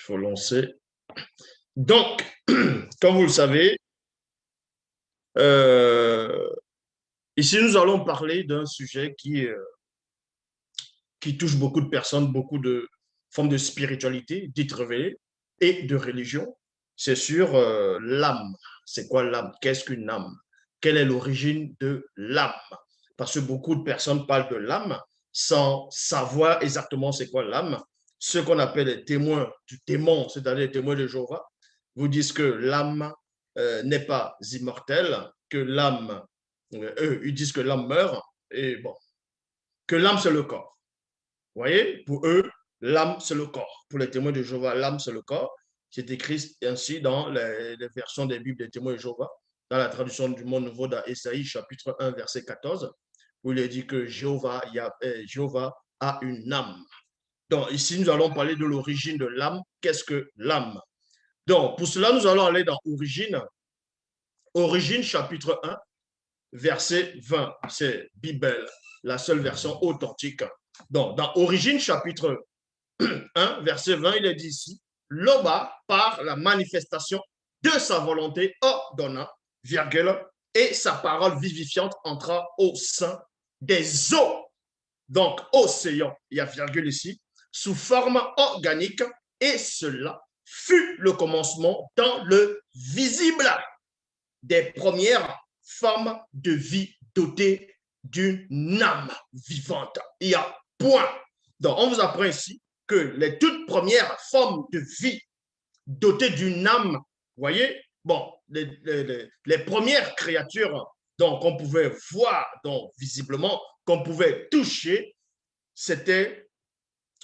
Il faut lancer. Donc, comme vous le savez, euh, ici nous allons parler d'un sujet qui touche beaucoup de personnes, beaucoup de formes de spiritualité dites révélées et de religion. C'est sur l'âme. C'est quoi l'âme? Qu'est-ce qu'une âme? Quelle est l'origine de l'âme? Parce que beaucoup de personnes parlent de l'âme sans savoir exactement c'est quoi l'âme. Ceux qu'on appelle les témoins du démon, c'est-à-dire les témoins de Jéhovah, vous disent que l'âme n'est pas immortelle, que l'âme, eux, ils disent que l'âme meurt, et bon, que l'âme c'est le corps. Vous voyez, pour eux, l'âme, c'est le corps. Pour les témoins de Jéhovah, l'âme, c'est le corps. C'est écrit ainsi dans les versions des Bibles des témoins de Jéhovah, dans la traduction du Monde Nouveau, dans Ésaïe, chapitre 1, verset 14, où il est dit que Jéhovah a une âme. Donc, ici, nous allons parler de l'origine de l'âme. Qu'est-ce que l'âme? Donc, pour cela, nous allons aller dans Origine. Origine, chapitre 1, verset 20. C'est Bible, la seule version authentique. Donc, dans Origine, chapitre 1, verset 20, il est dit ici, Loba, par la manifestation de sa volonté, ordonna, virgule, et sa parole vivifiante entra au sein des eaux. Donc, océan, il y a virgule ici, sous forme organique, et cela fut le commencement dans le visible des premières formes de vie dotées d'une âme vivante. Il y a point. Donc, on vous apprend ici que les toutes premières formes de vie dotées d'une âme, vous voyez, bon, les premières créatures qu'on pouvait voir, donc visiblement, qu'on pouvait toucher, c'était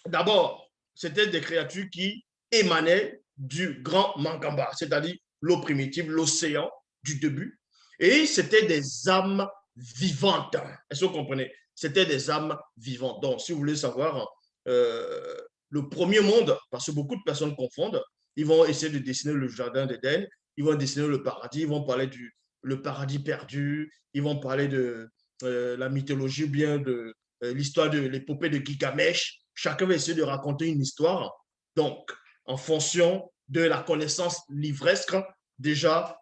d'abord, c'était des créatures qui émanaient du grand Mangamba, c'est-à-dire l'eau primitive, l'océan du début. Et c'était des âmes vivantes. Est-ce que vous comprenez? C'était des âmes vivantes. Donc, si vous voulez savoir, le premier monde, parce que beaucoup de personnes confondent, ils vont essayer de dessiner le jardin d'Éden, ils vont dessiner le paradis, ils vont parler du le paradis perdu, ils vont parler de la mythologie ou bien de l'histoire de l'épopée de Gilgamesh. Chacun va essayer de raconter une histoire. Donc, en fonction de la connaissance livresque déjà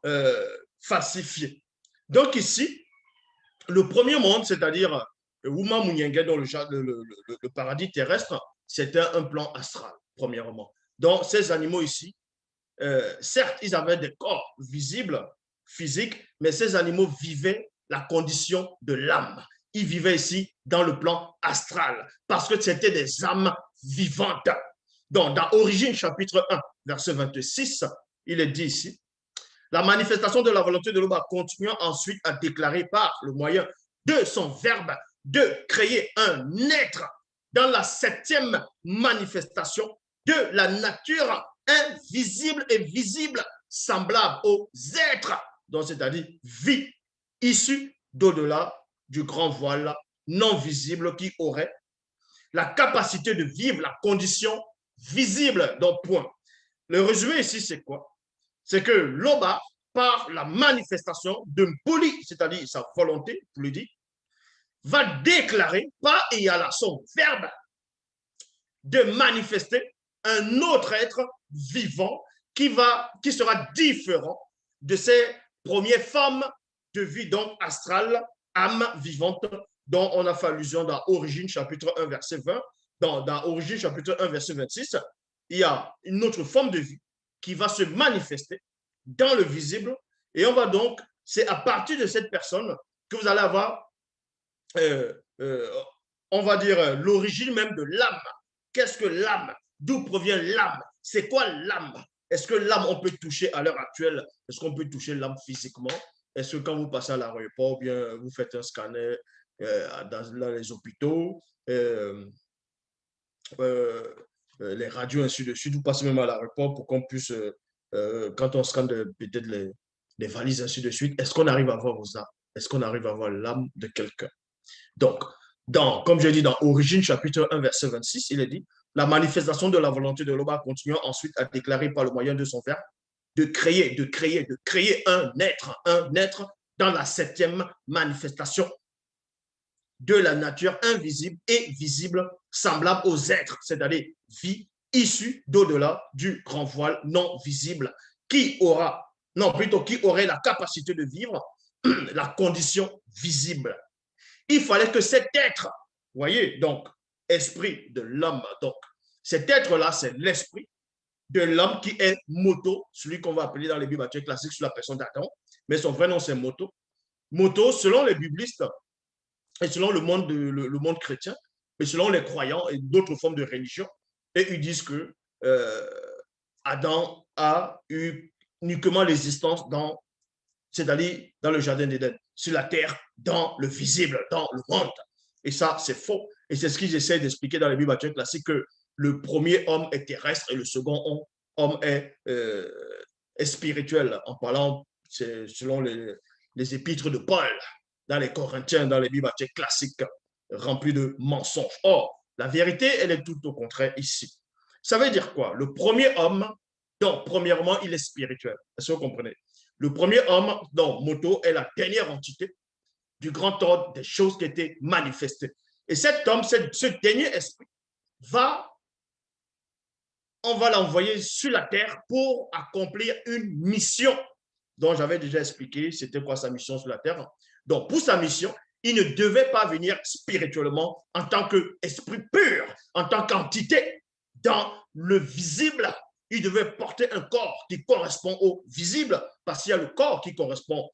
falsifiée. Donc ici, le premier monde, c'est-à-dire Wuma Munyenge dans le paradis terrestre, c'était un plan astral, premièrement. Donc, ces animaux ici, certes, ils avaient des corps visibles, physiques, mais ces animaux vivaient la condition de l'âme. Ils vivaient ici dans le plan astral, parce que c'était des âmes vivantes. Donc, dans Origine, chapitre 1, verset 26, il est dit ici, la manifestation de la volonté de l'homme continuant ensuite à déclarer par le moyen de son verbe de créer un être dans la septième manifestation de la nature invisible et visible, semblable aux êtres, donc c'est-à-dire vie, issue d'au-delà du grand voile non visible qui aurait la capacité de vivre la condition visible, donc point. Le résumé ici, c'est quoi? C'est que Loba, par la manifestation de Mpoli, c'est-à-dire sa volonté, vous le dites, va déclarer par Eyala son verbe de manifester un autre être vivant qui sera différent de ces premières formes de vie donc astrale, âme vivante, dont on a fait allusion dans Origine chapitre 1 verset 20, dans Origine chapitre 1 verset 26, il y a une autre forme de vie qui va se manifester dans le visible et on va donc, c'est à partir de cette personne que vous allez avoir, euh, euh, on va dire, l'origine même de l'âme. Qu'est-ce que l'âme? D'où provient l'âme? C'est quoi l'âme? Est-ce que l'âme, on peut toucher à l'heure actuelle? Est-ce qu'on peut toucher l'âme physiquement? Est-ce que quand vous passez à l'aéroport, bien vous faites un scanner dans les hôpitaux, euh, les radios, ainsi de suite, vous passez même à l'aéroport pour qu'on puisse, quand on scanne peut-être les valises, ainsi de suite, est-ce qu'on arrive à voir vos âmes? Est-ce qu'on arrive à voir l'âme de quelqu'un? Donc, comme je dis dans Origine, chapitre 1, verset 26, il est dit, la manifestation de la volonté de l'homme continue ensuite à déclarer par le moyen de son verbe de créer un être dans la septième manifestation de la nature invisible et visible, semblable aux êtres, c'est-à-dire vie issus d'au-delà du grand voile non visible, qui aura, non, plutôt qui aurait la capacité de vivre la condition visible. Il fallait que cet être, vous voyez, donc, esprit de l'homme, donc, cet être-là, c'est l'esprit de l'homme qui est Moto, celui qu'on va appeler dans les Bibles classiques sous la personne d'Adam, mais son vrai nom, c'est Moto. Moto, selon les biblistes et selon le monde chrétien, et selon les croyants et d'autres formes de religion, et ils disent que euh, Adam a eu uniquement l'existence dans, c'est-à-dire dans le jardin d'Éden, sur la terre, dans le visible, dans le monde. Et ça, c'est faux. Et c'est ce qu'ils essaient d'expliquer dans les Bibles classiques, que le premier homme est terrestre et le second homme est spirituel, en parlant, selon les épîtres de Paul, dans les Corinthiens, dans les Bibles classiques, remplies de mensonges. Or, la vérité, elle est tout au contraire ici. Ça veut dire quoi? Le premier homme, donc, premièrement, il est spirituel. Est-ce que vous comprenez? Le premier homme, donc, Moto, est la dernière entité du grand ordre des choses qui étaient manifestées. Et cet homme, ce dernier esprit, on va l'envoyer sur la terre pour accomplir une mission dont j'avais déjà expliqué c'était quoi sa mission sur la terre. Donc, pour sa mission, il ne devait pas venir spirituellement en tant qu'esprit pur, en tant qu'entité dans le visible. Il devait porter un corps qui correspond au visible, parce qu'il y a le corps qui correspond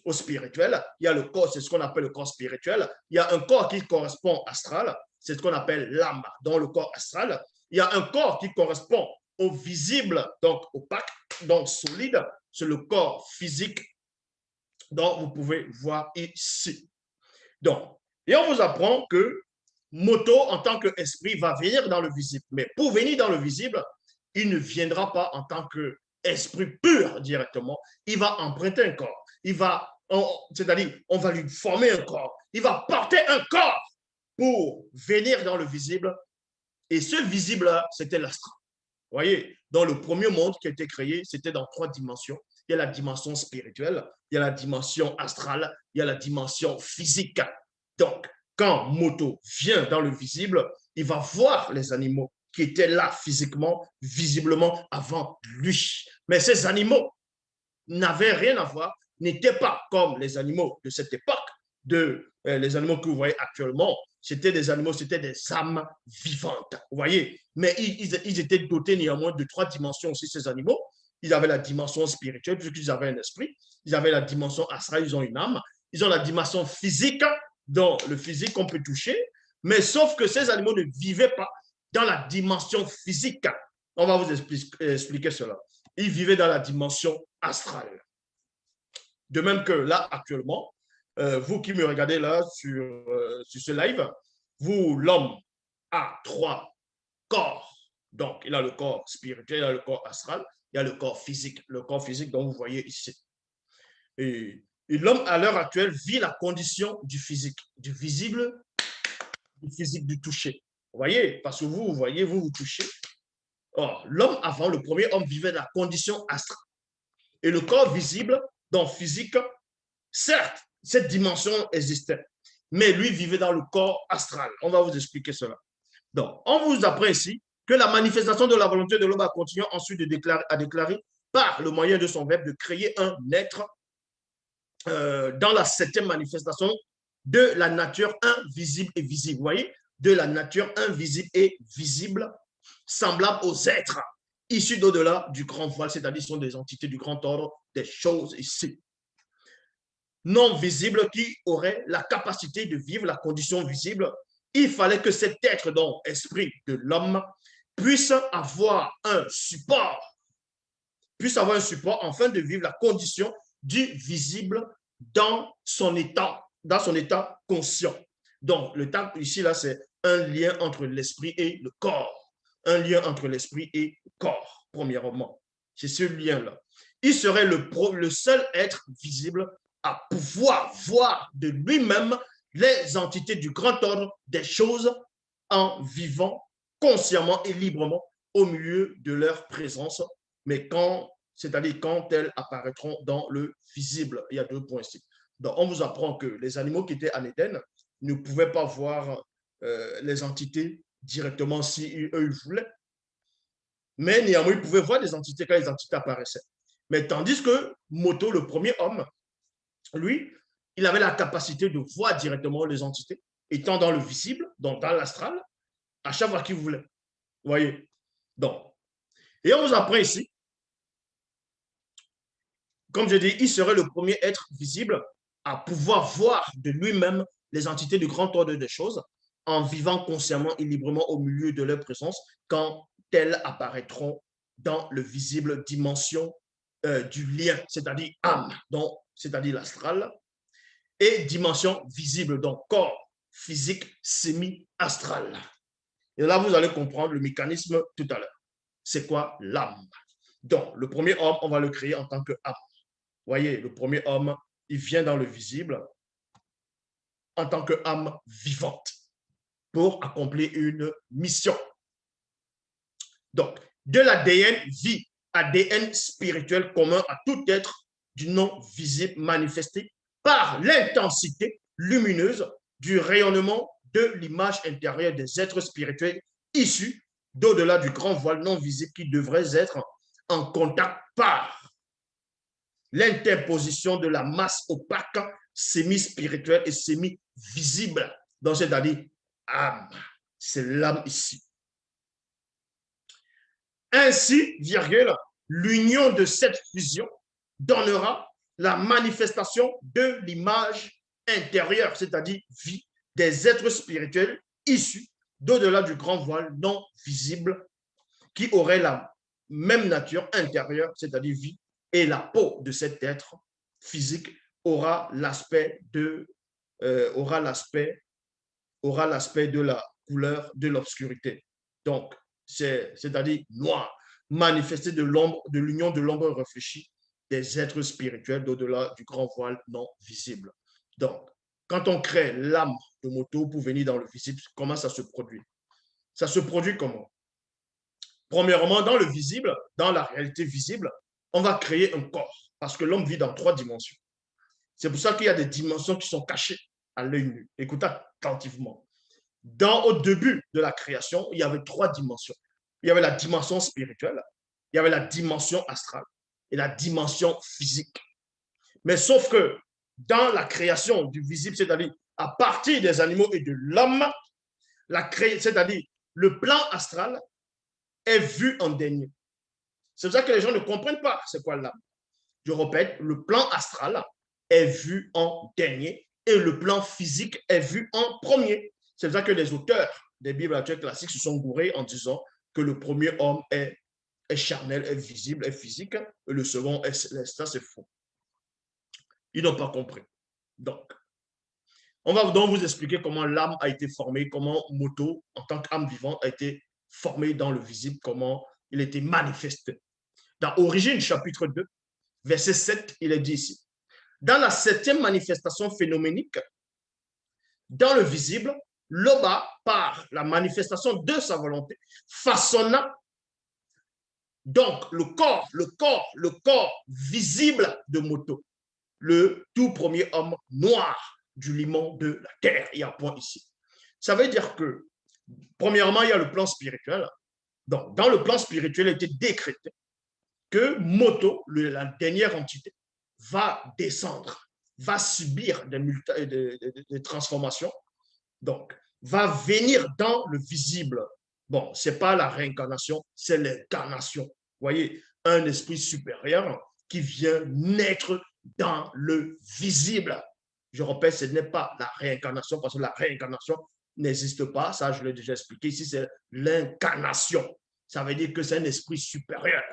au spirituel, il y a le corps, c'est ce qu'on appelle le corps spirituel, il y a un corps qui correspond astral, c'est ce qu'on appelle l'âme dans le corps astral, il y a un corps qui correspond au visible, donc opaque, donc solide, c'est le corps physique dont vous pouvez voir ici. Donc, et on vous apprend que Moto, en tant qu'esprit, va venir dans le visible. Mais pour venir dans le visible, il ne viendra pas en tant qu'esprit pur directement. Il va emprunter un corps. C'est-à-dire, on va lui former un corps. Il va porter un corps pour venir dans le visible. Et ce visible-là, c'était l'astral. Vous voyez, dans le premier monde qui a été créé, c'était dans 3 dimensions. Il y a la dimension spirituelle, il y a la dimension astrale, il y a la dimension physique. Donc, quand Moto vient dans le visible, il va voir les animaux qui étaient là physiquement, visiblement avant lui. Mais ces animaux n'avaient rien à voir, n'étaient pas comme les animaux de cette époque, les animaux que vous voyez actuellement. C'était des animaux, c'était des âmes vivantes. Vous voyez, mais ils étaient dotés néanmoins de 3 dimensions aussi, ces animaux. Ils avaient la dimension spirituelle, puisqu'ils avaient un esprit. Ils avaient la dimension astrale, ils ont une âme. Ils ont la dimension physique, dans le physique qu'on peut toucher. Mais sauf que ces animaux ne vivaient pas dans la dimension physique. On va vous expliquer cela. Ils vivaient dans la dimension astrale. De même que là, actuellement, vous qui me regardez là sur ce live, vous, l'homme, a 3 corps. Donc, il a le corps spirituel, il a le corps astral, il y a le corps physique. Le corps physique dont vous voyez ici. Et l'homme, à l'heure actuelle, vit la condition du physique, du visible, du physique, du toucher. Vous voyez, parce que vous voyez, vous touchez. Or, l'homme avant, le premier homme, vivait la condition astrale. Et le corps visible, donc physique, certes, cette dimension existait, mais lui vivait dans le corps astral. On va vous expliquer cela. Donc, on vous apprend ici que la manifestation de la volonté de l'homme a continué ensuite à déclarer par le moyen de son verbe de créer un être dans la 7e manifestation de la nature invisible et visible. Vous voyez, de la nature invisible et visible, semblable aux êtres issus d'au-delà du grand voile, c'est-à-dire sont des entités du grand ordre des choses ici. Non visibles qui auraient la capacité de vivre la condition visible. Il fallait que cet être, donc esprit de l'homme, puisse avoir un support afin de vivre la condition du visible dans son état conscient. Donc, le temps ici, là, c'est un lien entre l'esprit et le corps. Un lien entre l'esprit et le corps, premièrement. C'est ce lien-là. Il serait le seul être visible à pouvoir voir de lui-même les entités du grand ordre des choses en vivant consciemment et librement au milieu de leur présence, mais c'est-à-dire quand elles apparaîtront dans le visible. Il y a 2 points ici. Donc, on vous apprend que les animaux qui étaient en Éden ne pouvaient pas voir les entités directement si eux ils voulaient. Mais néanmoins, il pouvait voir des entités quand les entités apparaissaient. Mais tandis que Moto, le premier homme, lui, il avait la capacité de voir directement les entités, étant dans le visible, donc dans l'astral, à chaque fois qu'il voulait. Vous voyez? Donc, et on vous apprend ici, comme je dis, il serait le premier être visible à pouvoir voir de lui-même les entités du grand ordre des choses en vivant consciemment et librement au milieu de leur présence quand elles apparaîtront dans le visible dimension du lien, c'est-à-dire âme, donc c'est-à-dire l'astral, et dimension visible, donc corps physique semi-astral. Et là, vous allez comprendre le mécanisme tout à l'heure. C'est quoi l'âme? Donc, le premier homme, on va le créer en tant qu'âme. Voyez, le premier homme, il vient dans le visible en tant qu'âme vivante pour accomplir une mission. Donc, de l'ADN vie, ADN spirituel commun à tout être du non visible manifesté par l'intensité lumineuse du rayonnement de l'image intérieure des êtres spirituels issus d'au-delà du grand voile non visible qui devrait être en contact par l'interposition de la masse opaque semi-spirituelle et semi-visible. Donc, c'est-à-dire âme. C'est l'âme ici. Ainsi, virgule, l'union de cette fusion donnera la manifestation de l'image intérieure, c'est-à-dire vie, des êtres spirituels issus d'au-delà du grand voile non visible qui aurait la même nature intérieure, c'est-à-dire vie, et la peau de cet être physique aura l'aspect de la couleur de l'obscurité. Donc, c'est-à-dire noir, manifesté de l'ombre, de l'union de l'ombre réfléchie des êtres spirituels d'au-delà du grand voile non visible. Donc, quand on crée l'âme de Moto pour venir dans le visible, comment ça se produit? Ça se produit comment? Premièrement, dans le visible, dans la réalité visible, on va créer un corps parce que l'homme vit dans 3 dimensions. C'est pour ça qu'il y a des dimensions qui sont cachées à l'œil nu. Écoutez attentivement. Au début de la création, il y avait 3 dimensions. Il y avait la dimension spirituelle, il y avait la dimension astrale et la dimension physique. Mais sauf que dans la création du visible, c'est-à-dire à partir des animaux et de l'homme, c'est-à-dire le plan astral est vu en dernier. C'est pour ça que les gens ne comprennent pas c'est quoi l'âme. Je répète, le plan astral est vu en dernier et le plan physique est vu en premier. C'est pour ça que les auteurs des Bibles actuelles classiques se sont gourés en disant que le premier homme est charnel, est visible, est physique, et le second est céleste. Ça, c'est faux. Ils n'ont pas compris. Donc, on va donc vous expliquer comment l'âme a été formée, comment Moto, en tant qu'âme vivante, a été formée dans le visible, comment il a été manifesté. Dans Origine, chapitre 2, verset 7, il est dit ici. Dans la 7e manifestation phénoménique, dans le visible, Loba, par la manifestation de sa volonté, façonna donc le corps visible de Moto, le tout premier homme noir du limon de la terre. Il y a un point ici. Ça veut dire que, premièrement, il y a le plan spirituel. Donc, dans le plan spirituel, il a été décrété que Moto, la dernière entité, va descendre, va subir des transformations, donc va venir dans le visible. Bon, ce n'est pas la réincarnation, c'est l'incarnation. Vous voyez, un esprit supérieur qui vient naître dans le visible. Je répète, ce n'est pas la réincarnation, parce que la réincarnation n'existe pas, ça je l'ai déjà expliqué. Ici, c'est l'incarnation. Ça veut dire que c'est un esprit supérieur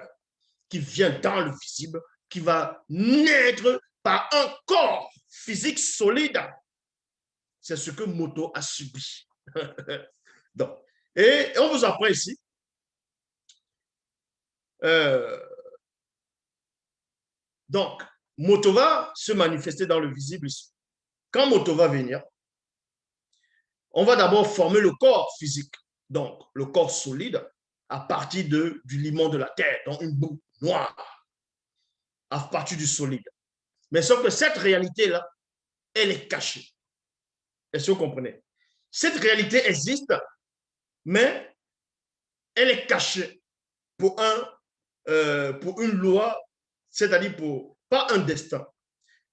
qui vient dans le visible, qui va naître par un corps physique solide. C'est ce que Moto a subi. Donc, et on vous apprend ici, donc, Moto va se manifester dans le visible ici. Quand Moto va venir, on va d'abord former le corps physique, donc le corps solide, à partir du limon de la terre, donc une boue noire, à partir du solide. Mais sauf que cette réalité-là, elle est cachée. Est-ce que vous comprenez? Cette réalité existe, mais elle est cachée. pour une loi, c'est-à-dire pas un destin,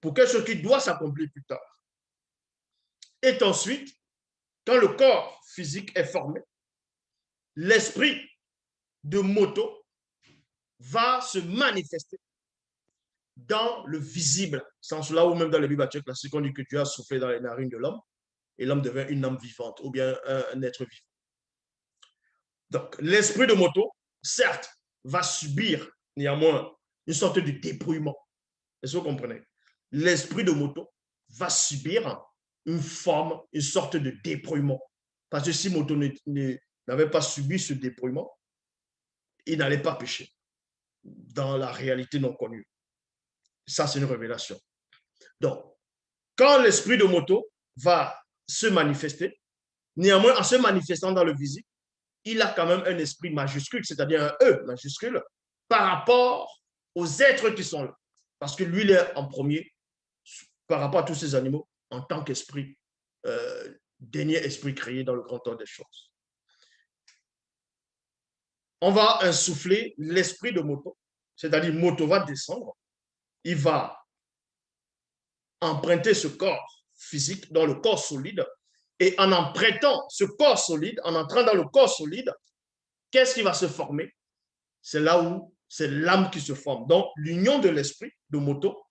pour quelque chose qui doit s'accomplir plus tard. Et ensuite, quand le corps physique est formé, l'esprit de moto va se manifester dans le visible, sans cela ou même dans le Bible classique, on dit que Dieu a soufflé dans les narines de l'homme et l'homme devient une âme vivante ou bien un être vivant. Donc, l'esprit de moto, certes, va subir néanmoins une sorte de dépouillement. Est-ce que vous comprenez? L'esprit de moto va subir une forme, une sorte de dépouillement. Parce que si moto n'avait pas subi ce dépouillement, il n'allait pas pécher dans la réalité non connue. Ça, c'est une révélation. Donc, quand l'esprit de moto va se manifester, néanmoins, en se manifestant dans le visible, il a quand même un esprit majuscule, c'est-à-dire un E majuscule, par rapport aux êtres qui sont là. Parce que lui, il est en premier par rapport à tous ces animaux en tant qu'esprit, dernier esprit créé dans le grand ordre des choses. On va insuffler l'esprit de moto, c'est-à-dire moto va descendre, il va emprunter ce corps physique dans le corps solide, et en empruntant ce corps solide, en entrant dans le corps solide, qu'est-ce qui va se former? C'est là où c'est l'âme qui se forme. Donc, l'union de l'esprit de moto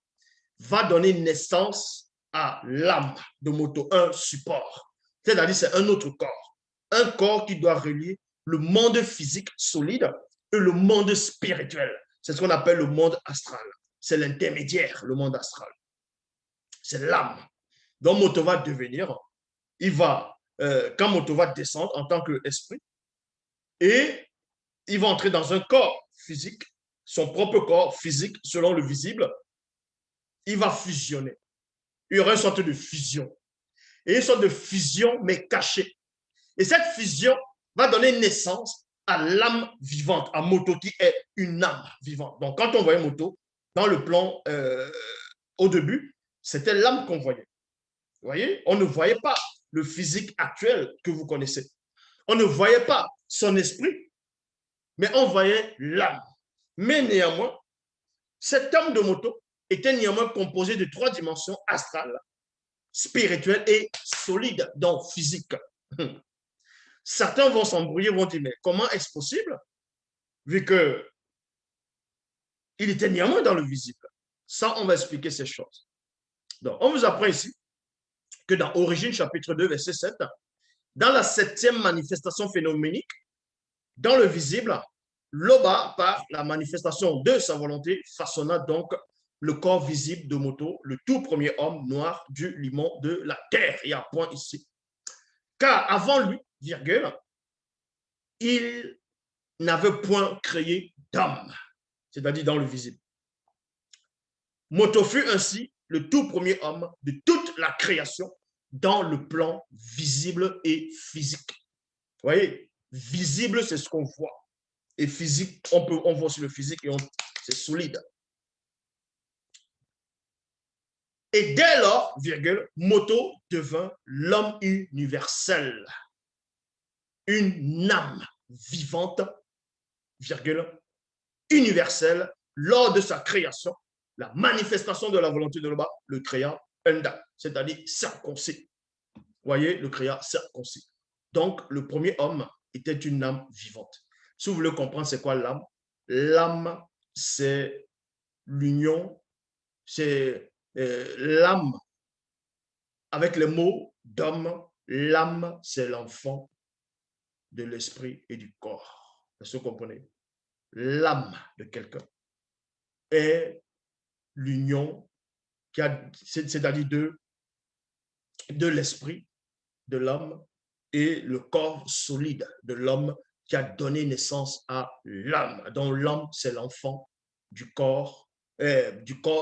va donner naissance à l'âme de moto, un support. C'est-à-dire, c'est un autre corps. Un corps qui doit relier le monde physique solide et le monde spirituel. C'est ce qu'on appelle le monde astral. C'est l'intermédiaire, le monde astral. C'est l'âme. Donc, moto va devenir, quand moto va descendre en tant qu'esprit, et il va entrer dans un corps physique, son propre corps physique selon le visible, il va fusionner. Il y aura une sorte de fusion. Et une sorte de fusion, mais cachée. Et cette fusion va donner naissance à l'âme vivante, à Moto, qui est une âme vivante. Donc, quand on voyait Moto, dans le plan, au début, c'était l'âme qu'on voyait. Vous voyez? On ne voyait pas le physique actuel que vous connaissez. On ne voyait pas son esprit, mais on voyait l'âme. Mais néanmoins, cette âme de Moto était néanmoins composée de 3 dimensions astrales, spirituelles et solides, donc physiques. Certains vont s'embrouiller, vont dire, mais comment est-ce possible, vu qu'il était néanmoins dans le visible? Ça, on va expliquer ces choses. Donc, on vous apprend ici que dans Origine, chapitre 2, verset 7, dans la 7e manifestation phénoménique, dans le visible, Loba, par la manifestation de sa volonté, façonna donc le corps visible de Moto, le tout premier homme noir du limon de la terre. Il y a un point ici. Car avant lui, virgule, il n'avait point créé d'homme, c'est-à-dire dans le visible. Moto fut ainsi le tout premier homme de toute la création dans le plan visible et physique. Vous voyez, visible, c'est ce qu'on voit. Et physique, on voit sur le physique et c'est solide. Et dès lors, virgule, Moto devint l'homme universel. Une âme vivante, virgule, universelle, lors de sa création, la manifestation de la volonté de Loba, le créa unda, c'est-à-dire circoncis. Vous voyez, le créa circoncis. Donc, le premier homme était une âme vivante. Si vous voulez comprendre c'est quoi l'âme, l'âme, c'est l'union, c'est l'âme avec les mots d'homme. L'âme, c'est l'enfant de l'esprit et du corps. Est-ce que vous comprenez? L'âme de quelqu'un est l'union, c'est-à-dire de l'esprit de l'homme et le corps solide de l'homme qui a donné naissance à l'âme. Donc l'âme, c'est l'enfant du corps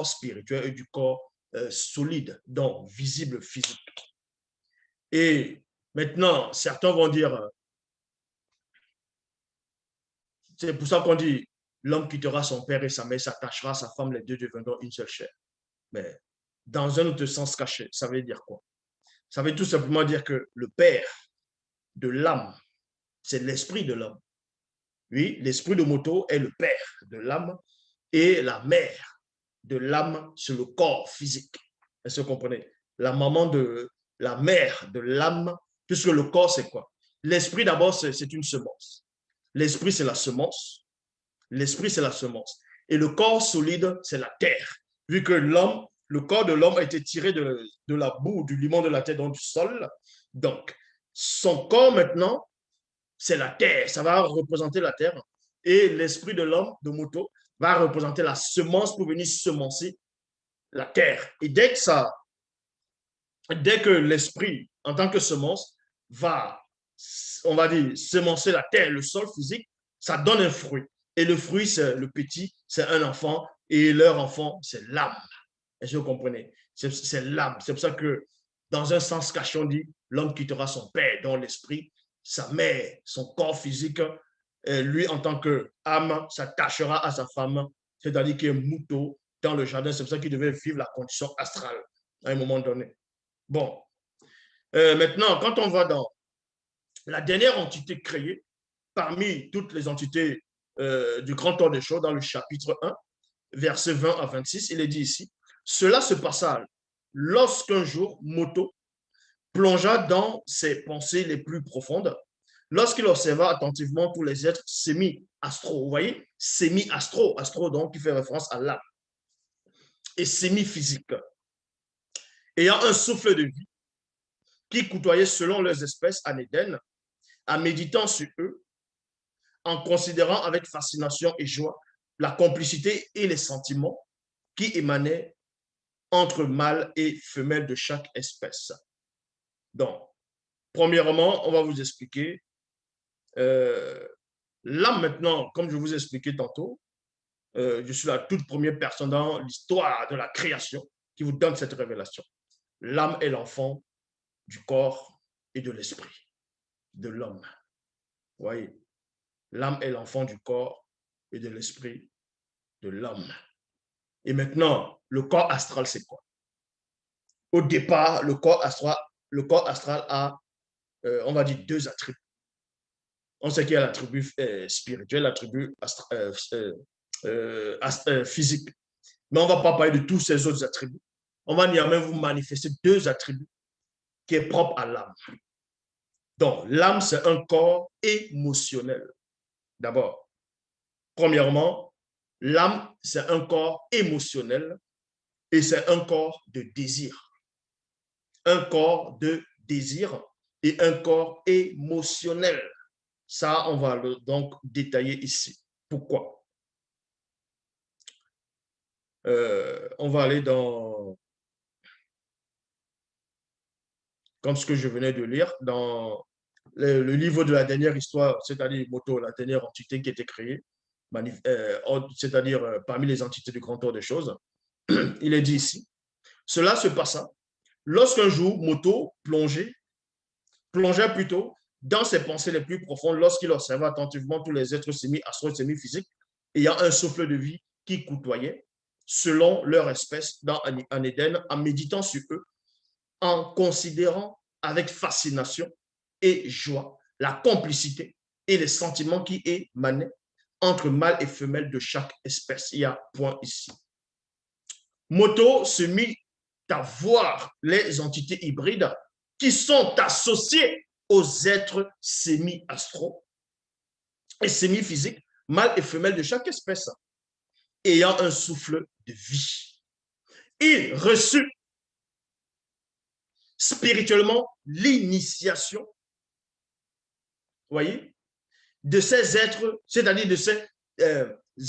spirituel et du corps solide, donc visible, physique. Et maintenant, certains vont dire, c'est pour ça qu'on dit, l'homme quittera son père et sa mère, s'attachera à sa femme, les deux deviendront une seule chair. Mais dans un autre sens caché, ça veut dire quoi? Ça veut tout simplement dire que le père de l'âme, c'est l'esprit de l'homme. Oui, l'esprit de moto est le père de l'âme et la mère de l'âme sur le corps physique. Est-ce que vous comprenez? La maman de la mère de l'âme, puisque le corps, c'est quoi? L'esprit, d'abord, c'est une semence. L'esprit, c'est la semence. L'esprit, c'est la semence. Et le corps solide, c'est la terre. Vu que l'homme, le corps de l'homme a été tiré de la boue, du limon de la terre, donc du sol. Donc, son corps maintenant, c'est la terre. Ça va représenter la terre. Et l'esprit de l'homme, de moto, va représenter la semence pour venir semencer la terre. Et dès que l'esprit, en tant que semence, va, on va dire, semencer la terre, le sol physique, ça donne un fruit. Et le fruit, c'est le petit, c'est un enfant, et leur enfant, c'est l'âme. Est-ce que vous comprenez? C'est l'âme. C'est pour ça que, dans un sens caché, on dit, l'homme quittera son père, dans l'esprit, sa mère, son corps physique, lui, en tant qu'âme, s'attachera à sa femme, c'est-à-dire qu'il est mouton dans le jardin. C'est pour ça qu'il devait vivre la condition astrale à un moment donné. Bon, maintenant, quand on va dans la dernière entité créée, parmi toutes les entités du grand ordre des choses, dans le chapitre 1, versets 20 à 26, il est dit ici, cela se passa lorsqu'un jour, Moto plongea dans ses pensées les plus profondes, lorsqu'il observa attentivement tous les êtres semi-astro. Vous voyez, semi-astro, astro donc qui fait référence à l'âme, et semi-physique, ayant un souffle de vie qui côtoyait selon leurs espèces en Éden, en méditant sur eux, en considérant avec fascination et joie la complicité et les sentiments qui émanaient entre mâles et femelles de chaque espèce. Donc, premièrement, on va vous expliquer l'âme maintenant, comme je vous ai expliqué tantôt, je suis la toute première personne dans l'histoire de la création qui vous donne cette révélation. L'âme est l'enfant du corps et de l'esprit de l'homme. Vous voyez, l'âme est l'enfant du corps et de l'esprit de l'homme. Et maintenant, le corps astral, c'est quoi? Au départ, le corps astral a, on va dire, deux attributs. On sait qu'il y a l'attribut spirituel, l'attribut physique. Mais on ne va pas parler de tous ces autres attributs. On va même vous manifester deux attributs qui est propre à l'âme. Donc, l'âme, c'est un corps émotionnel. D'abord, premièrement, l'âme, c'est un corps émotionnel et c'est un corps de désir. Un corps de désir et un corps émotionnel. Ça, on va le donc détailler ici. Pourquoi? On va aller dans, comme ce que je venais de lire, dans le livre de la dernière histoire, c'est-à-dire Moto, la dernière entité qui a été créée, c'est-à-dire parmi les entités du grand ordre des choses. Il est dit ici, cela se passa lorsqu'un jour, Moto plongeait plutôt dans ses pensées les plus profondes lorsqu'il observa attentivement tous les êtres semi-astro et semi-physiques ayant un souffle de vie qui côtoyait selon leur espèce en Éden, en méditant sur eux, en considérant avec fascination et joie la complicité et les sentiments qui émanaient entre mâles et femelles de chaque espèce. Il y a point ici. Moto se mit à voir les entités hybrides qui sont associées aux êtres semi-astro et semi-physiques, mâles et femelles de chaque espèce, ayant un souffle de vie. Il reçut spirituellement l'initiation, vous voyez, de ces êtres, c'est-à-dire de ces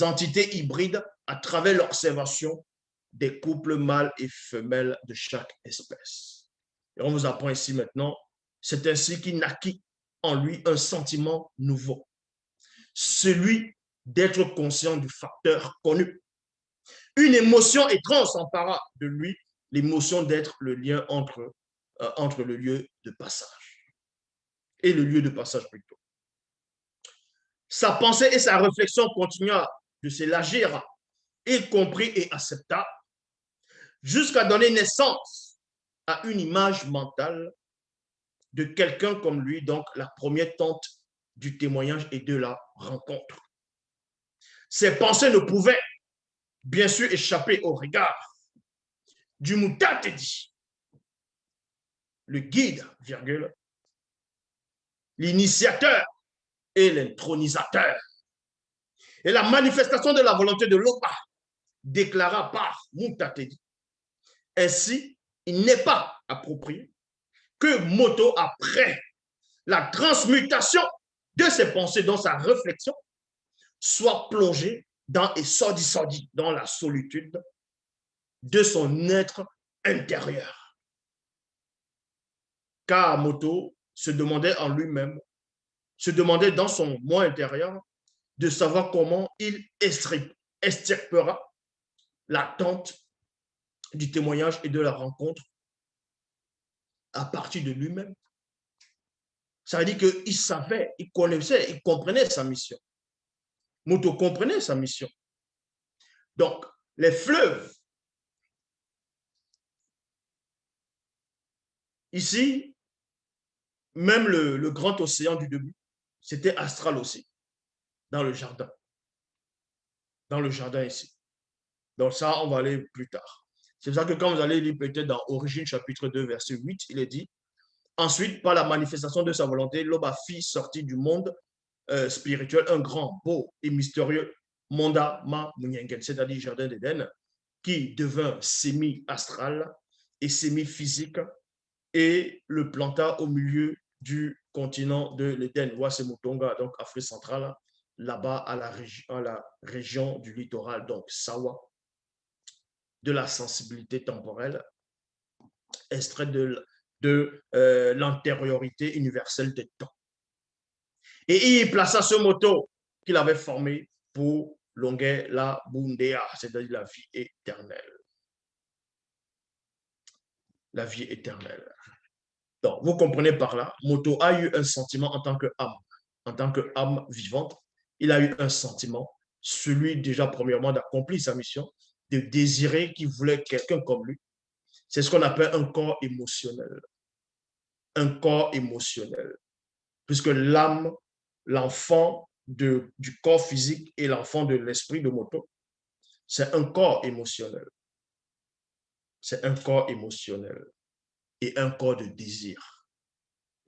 entités hybrides à travers l'observation des couples mâles et femelles de chaque espèce. Et on vous apprend ici maintenant, c'est ainsi qu'il naquit en lui un sentiment nouveau, celui d'être conscient du facteur connu. Une émotion étrange s'empara de lui, l'émotion d'être le lien entre le lieu de passage et le lieu de passage plutôt. Sa pensée et sa réflexion continua de s'élargir. Il comprit et accepta jusqu'à donner naissance à une image mentale de quelqu'un comme lui, donc la première tente du témoignage et de la rencontre. Ses pensées ne pouvaient bien sûr échapper au regard du Mutatedi, le guide, virgule, l'initiateur et l'intronisateur. Et la manifestation de la volonté de Loba déclara par Mutatedi. Ainsi, il n'est pas approprié que Moto, après la transmutation de ses pensées dans sa réflexion, soit plongé dans et sordi dans la solitude de son être intérieur. Car Moto se demandait en lui-même, se demandait dans son moi intérieur de savoir comment il extirpera l'attente du témoignage et de la rencontre à partir de lui-même. Ça veut dire qu'il savait, il connaissait, il comprenait sa mission. Moto comprenait sa mission. Donc, les fleuves, ici, même le grand océan du début, c'était astral aussi, dans le jardin. Dans le jardin ici. Donc ça, on va aller plus tard. C'est pour ça que quand vous allez lire peut-être dans Origine chapitre 2, verset 8, il est dit, ensuite, par la manifestation de sa volonté, Loba fit sortir du monde spirituel un grand, beau et mystérieux Monda Ma Munyengen, c'est-à-dire Jardin d'Éden, qui devint semi-astral et semi-physique et le planta au milieu du continent de l'Éden, Wassemutonga, donc Afrique centrale, là-bas à la région du littoral, donc Sawa, de la sensibilité temporelle, extrait de l'antériorité universelle des temps. Et il plaça ce moto qu'il avait formé pour longuer la bundea, c'est-à-dire la vie éternelle. La vie éternelle. Donc, vous comprenez par là, Moto a eu un sentiment en tant qu'âme vivante. Il a eu un sentiment, celui déjà premièrement d'accomplir sa mission, de désirer qu'il voulait quelqu'un comme lui. C'est ce qu'on appelle un corps émotionnel. Un corps émotionnel. Puisque l'âme, l'enfant du corps physique et l'enfant de l'esprit de Moto, c'est un corps émotionnel. C'est un corps émotionnel et un corps de désir.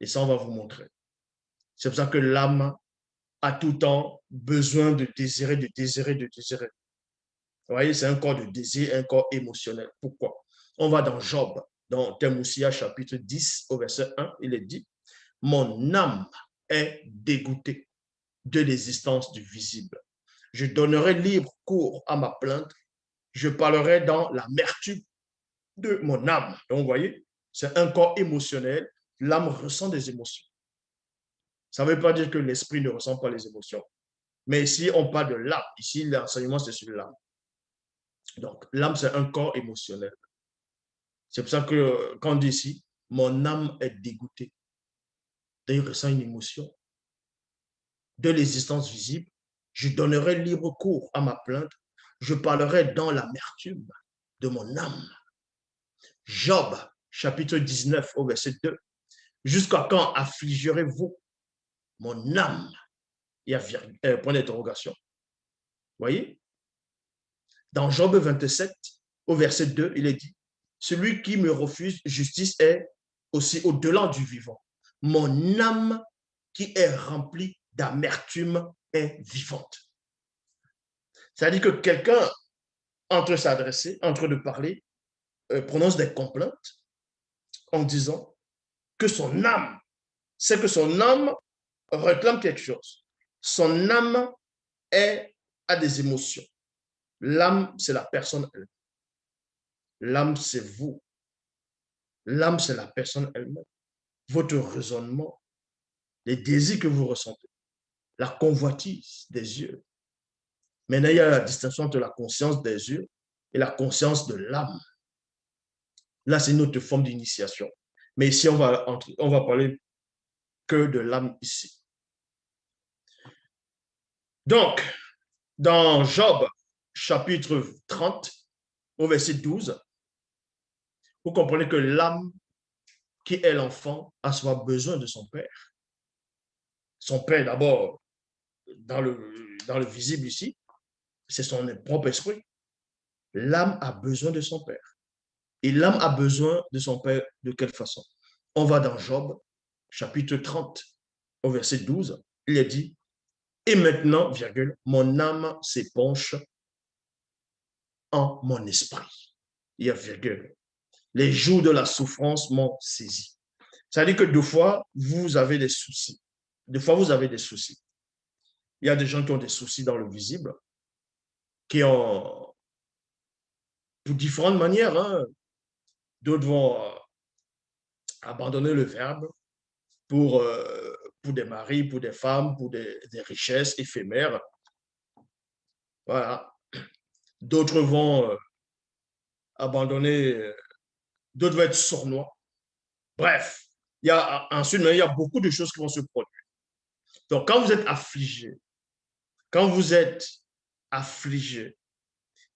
Et ça, on va vous montrer. C'est pour ça que l'âme a tout le temps besoin de désirer, de désirer, de désirer. Vous voyez, c'est un corps de désir, un corps émotionnel. Pourquoi? On va dans Job, dans Temoussia chapitre 10 au verset 1, il est dit, mon âme est dégoûtée de l'existence du visible. Je donnerai libre cours à ma plainte. Je parlerai dans l'amertume de mon âme. Donc, vous voyez, c'est un corps émotionnel. L'âme ressent des émotions. Ça ne veut pas dire que l'esprit ne ressent pas les émotions. Mais ici, on parle de l'âme. Ici, l'enseignement, c'est sur l'âme. Donc, l'âme, c'est un corps émotionnel. C'est pour ça que quand on dit ici, mon âme est dégoûtée. Il ressent une émotion de l'existence visible. Je donnerai libre cours à ma plainte. Je parlerai dans l'amertume de mon âme. Job, chapitre 19, au verset 2. Jusqu'à quand affligerez-vous mon âme? Il y a point d'interrogation. Voyez? Dans Job 27, au verset 2, il est dit, celui qui me refuse justice est aussi au-delà du vivant. Mon âme qui est remplie d'amertume est vivante. C'est-à-dire que quelqu'un, entre s'adresser, entre de parler, prononce des complaintes en disant que son âme, c'est que son âme réclame quelque chose. Son âme a des émotions. L'âme, c'est la personne elle-même. L'âme, c'est vous. L'âme, c'est la personne elle-même. Votre raisonnement, les désirs que vous ressentez, la convoitise des yeux. Maintenant, il y a la distinction entre la conscience des yeux et la conscience de l'âme. Là, c'est une autre forme d'initiation. Mais ici, on va parler que de l'âme ici. Donc, dans Job, chapitre 30, au verset 12, vous comprenez que l'âme qui est l'enfant a souvent besoin de son père. Son père, d'abord, dans le visible ici, c'est son propre esprit. L'âme a besoin de son père. Et l'âme a besoin de son père de quelle façon? On va dans Job, chapitre 30, au verset 12. Il est dit, et maintenant, virgule, mon âme s'épanche en mon esprit. Il y a virgule. Les jours de la souffrance m'ont saisi. Ça veut dire que deux fois, vous avez des soucis. Deux fois, vous avez des soucis. Il y a des gens qui ont des soucis dans le visible, qui ont, de différentes manières, hein, d'autres vont abandonner le verbe pour des maris, pour des femmes, pour des richesses éphémères. Voilà. D'autres vont abandonner, d'autres vont être sournois. Bref, ensuite, il y a beaucoup de choses qui vont se produire. Donc, quand vous êtes affligé, quand vous êtes affligé,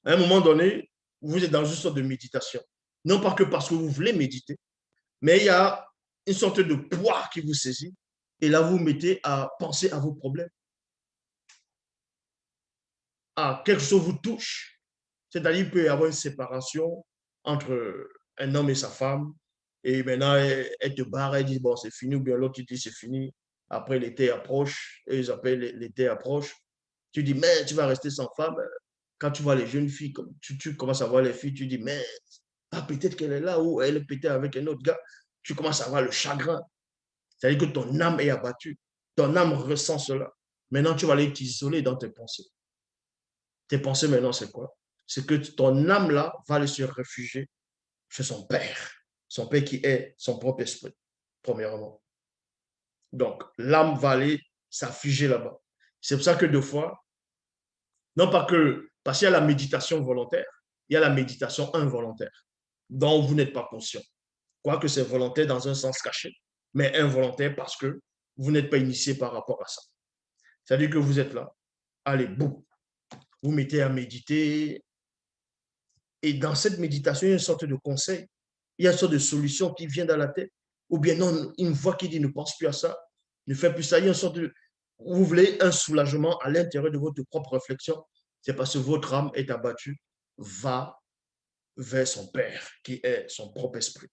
à un moment donné, vous êtes dans une sorte de méditation. Non pas que parce que vous voulez méditer, mais il y a une sorte de poids qui vous saisit. Et là, vous vous mettez à penser à vos problèmes. À quelque chose vous touche. C'est-à-dire qu'il peut y avoir une séparation entre un homme et sa femme. Et maintenant, elle te barre, elle dit, bon, c'est fini. Ou bien l'autre, dit, c'est fini. Après, l'été approche. Et ils appellent l'été approche. Tu dis, mais tu vas rester sans femme. Quand tu vois les jeunes filles, tu commences à voir les filles, tu dis, mais peut-être qu'elle est là ou elle est peut-être avec un autre gars. Tu commences à avoir le chagrin. C'est-à-dire que ton âme est abattue. Ton âme ressent cela. Maintenant, tu vas aller t'isoler dans tes pensées. Tes pensées maintenant, c'est quoi? C'est que ton âme là va aller se réfugier chez son père qui est son propre esprit, premièrement. Donc, l'âme va aller s'affiger là-bas. C'est pour ça que deux fois, non pas que, parce qu'il y a la méditation volontaire, il y a la méditation involontaire, dont vous n'êtes pas conscient. Quoique c'est volontaire dans un sens caché, mais involontaire parce que vous n'êtes pas initié par rapport à ça. C'est-à-dire que vous êtes là, allez, boum, vous mettez à méditer, et dans cette méditation, il y a une sorte de conseil, il y a une sorte de solution qui vient dans la tête, ou bien non, une voix qui dit ne pense plus à ça, ne fais plus ça, il y a une sorte de, vous voulez un soulagement à l'intérieur de votre propre réflexion, c'est parce que votre âme est abattue, va vers son Père, qui est son propre esprit.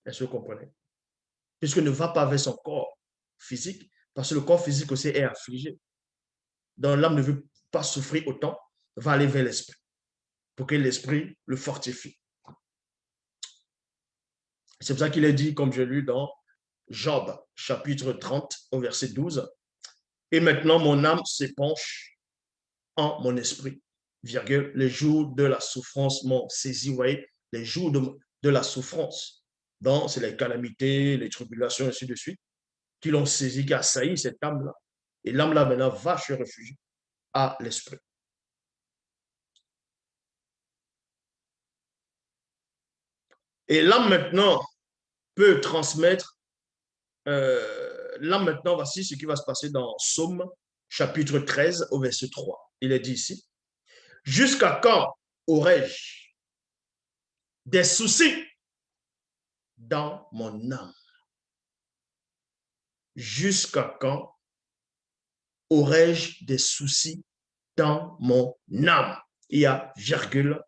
Est-ce que vous comprenez? Puisque ne va pas vers son corps physique, parce que le corps physique aussi est affligé. Donc l'âme ne veut pas souffrir autant, va aller vers l'esprit, pour que l'esprit le fortifie. C'est pour ça qu'il est dit, comme j'ai lu dans Job, chapitre 30, au verset 12, « Et maintenant mon âme s'épanche en mon esprit, virgule, les jours de la souffrance m'ont saisi. » Vous voyez, les jours de la souffrance, donc c'est les calamités, les tribulations, ainsi de suite, qui l'ont saisi, qui a assailli cette âme-là. Et l'âme-là, maintenant, va se réfugier à l'esprit. Et l'âme, maintenant, peut transmettre, là, maintenant, voici ce qui va se passer dans Psaume, chapitre 13, au verset 3. Il est dit ici, « Jusqu'à quand aurais-je des soucis dans mon âme? Jusqu'à quand aurais-je des soucis dans mon âme? » Il y a virgule.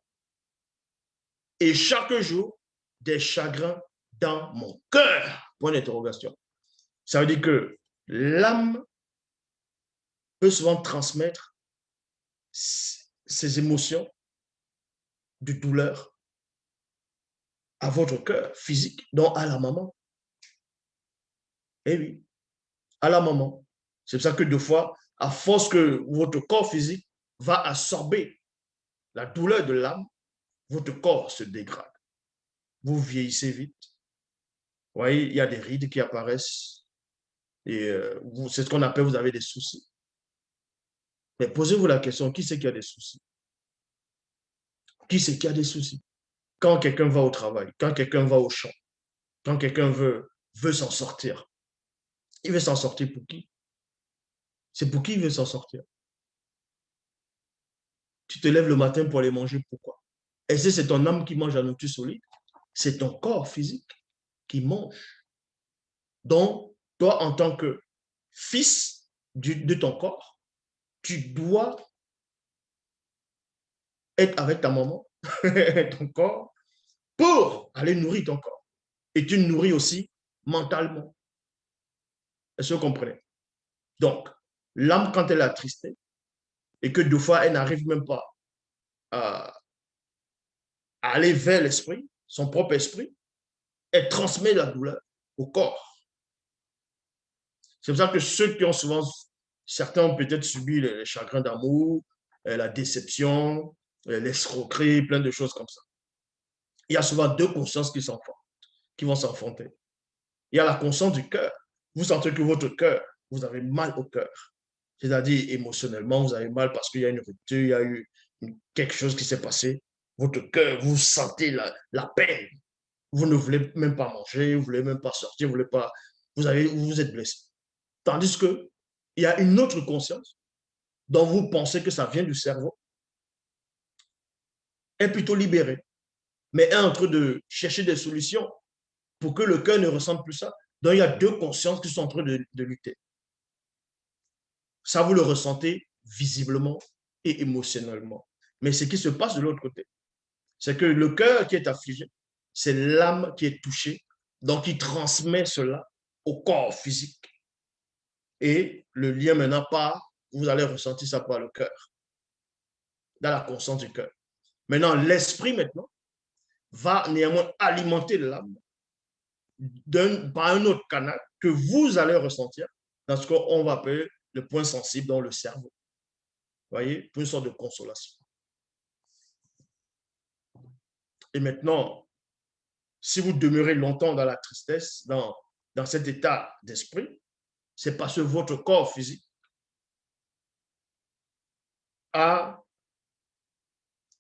Et chaque jour, des chagrins dans mon cœur. Point d'interrogation. Ça veut dire que l'âme peut souvent transmettre ses émotions de douleur à votre cœur physique, donc à la maman. Eh oui, à la maman. C'est pour ça que deux fois, à force que votre corps physique va absorber la douleur de l'âme, votre corps se dégrade. Vous vieillissez vite. Vous voyez, il y a des rides qui apparaissent. Et c'est ce qu'on appelle, vous avez des soucis. Mais posez-vous la question, qui c'est qui a des soucis? Qui c'est qui a des soucis? Quand quelqu'un va au travail, quand quelqu'un va au champ, quand quelqu'un veut s'en sortir, il veut s'en sortir pour qui? C'est pour qui il veut s'en sortir? Tu te lèves le matin pour aller manger, pourquoi? Est-ce que c'est ton âme qui mange la nourriture solide? C'est ton corps physique qui mange. Donc, toi, en tant que fils de ton corps, tu dois être avec ta maman, ton corps, pour aller nourrir ton corps. Et tu nourris aussi mentalement. Est-ce que vous comprenez? Donc, l'âme, quand elle est attristée, et que deux fois, elle n'arrive même pas à aller vers l'esprit, son propre esprit, elle transmet la douleur au corps. C'est pour ça que ceux qui ont souvent, certains ont peut-être subi les chagrins d'amour, la déception, l'escroquerie, plein de choses comme ça. Il y a souvent deux consciences qui vont s'enfanter. Il y a la conscience du cœur. Vous sentez que votre cœur, vous avez mal au cœur. C'est-à-dire émotionnellement, vous avez mal parce qu'il y a une rupture, il y a eu quelque chose qui s'est passé. Votre cœur, vous sentez la peine. Vous ne voulez même pas manger, vous ne voulez même pas sortir, vous voulez pas, vous êtes blessé. Tandis qu'il y a une autre conscience dont vous pensez que ça vient du cerveau, est plutôt libérée, mais est en train de chercher des solutions pour que le cœur ne ressente plus ça. Donc, il y a deux consciences qui sont en train de lutter. Ça, vous le ressentez visiblement et émotionnellement. Mais ce qui se passe de l'autre côté, c'est que le cœur qui est affligé, c'est l'âme qui est touchée, donc il transmet cela au corps physique. Et le lien maintenant part, vous allez ressentir ça par le cœur, dans la conscience du cœur. Maintenant, l'esprit maintenant va néanmoins alimenter l'âme par un autre canal que vous allez ressentir dans ce qu'on va appeler le point sensible dans le cerveau. Vous voyez, pour une sorte de consolation. Et maintenant, si vous demeurez longtemps dans la tristesse, dans cet état d'esprit, c'est parce que votre corps physique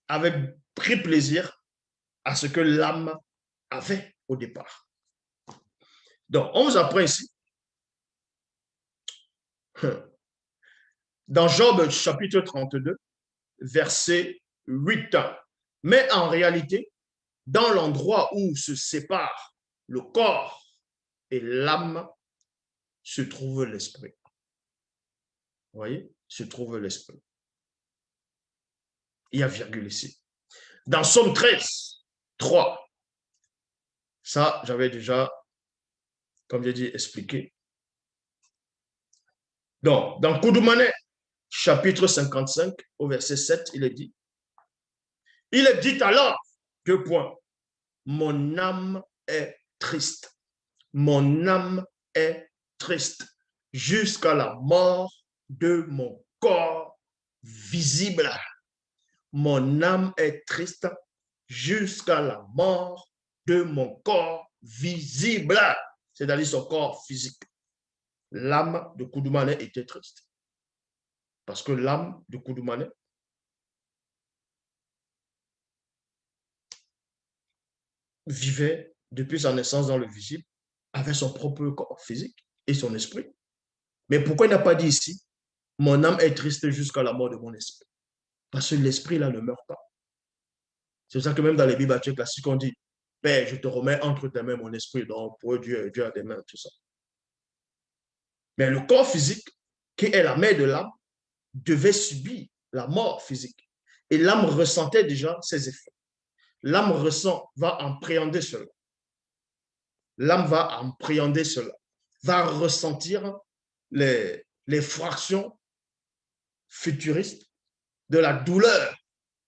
avait pris plaisir à ce que l'âme avait au départ. Donc, on vous apprend ici, dans Job chapitre 32, verset 8. Mais en réalité, dans l'endroit où se sépare le corps et l'âme, se trouve l'esprit. Vous voyez, se trouve l'esprit. Il y a virgule ici. Dans Somme 13, 3, ça, j'avais déjà, comme j'ai dit, expliqué. Donc, dans Koudoumane, chapitre 55, au verset 7, il est dit, il est dit alors, deux points, mon âme est triste. Mon âme est triste jusqu'à la mort de mon corps visible. Mon âme est triste jusqu'à la mort de mon corps visible, c'est-à-dire son corps physique. L'âme de Koudoumane était triste. Parce que l'âme de Koudoumane vivait depuis sa naissance dans le visible avec son propre corps physique et son esprit. Mais pourquoi il n'a pas dit ici, mon âme est triste jusqu'à la mort de mon esprit? Parce que l'esprit là ne meurt pas. C'est pour ça que même dans les Bibles classiques, on dit, Père, je te remets entre tes mains mon esprit. Donc, pour Dieu, Dieu a des mains, tout ça. Mais le corps physique, qui est la mère de l'âme, devait subir la mort physique. Et l'âme ressentait déjà ses effets. L'âme va appréhender cela. L'âme va appréhender cela, va ressentir les fractions futuristes de la douleur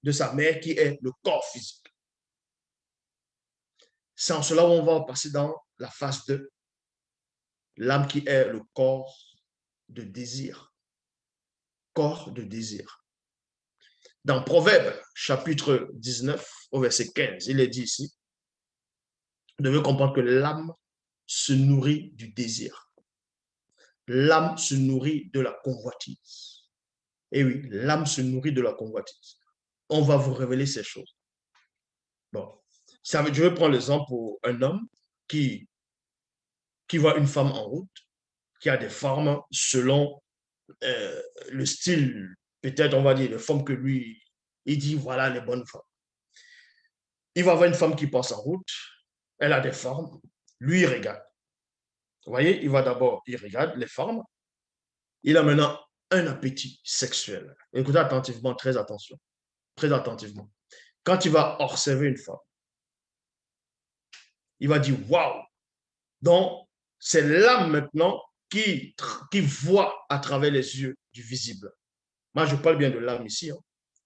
de sa mère qui est le corps physique. C'est en cela où on va passer dans la phase 2, l'âme qui est le corps de désir. Corps de désir. Dans Proverbe, chapitre 19, au verset 15, il est dit ici, vous devez comprendre que l'âme se nourrit du désir. L'âme se nourrit de la convoitise. Et oui, l'âme se nourrit de la convoitise. On va vous révéler ces choses. Bon, je vais prendre l'exemple pour un homme qui voit une femme en route, qui a des formes selon le style, peut-être on va dire, les formes que lui, il dit, voilà les bonnes femmes. Il va voir une femme qui passe en route, elle a des formes, lui il regarde. Vous voyez, il va d'abord, il regarde les formes, Il a maintenant un appétit sexuel. Écoutez attentivement, très attention, très attentivement. Quand il va observer une femme, il va dire waouh. Donc, c'est l'âme maintenant qui voit à travers les yeux du visible. Moi, je parle bien de l'âme ici, hein,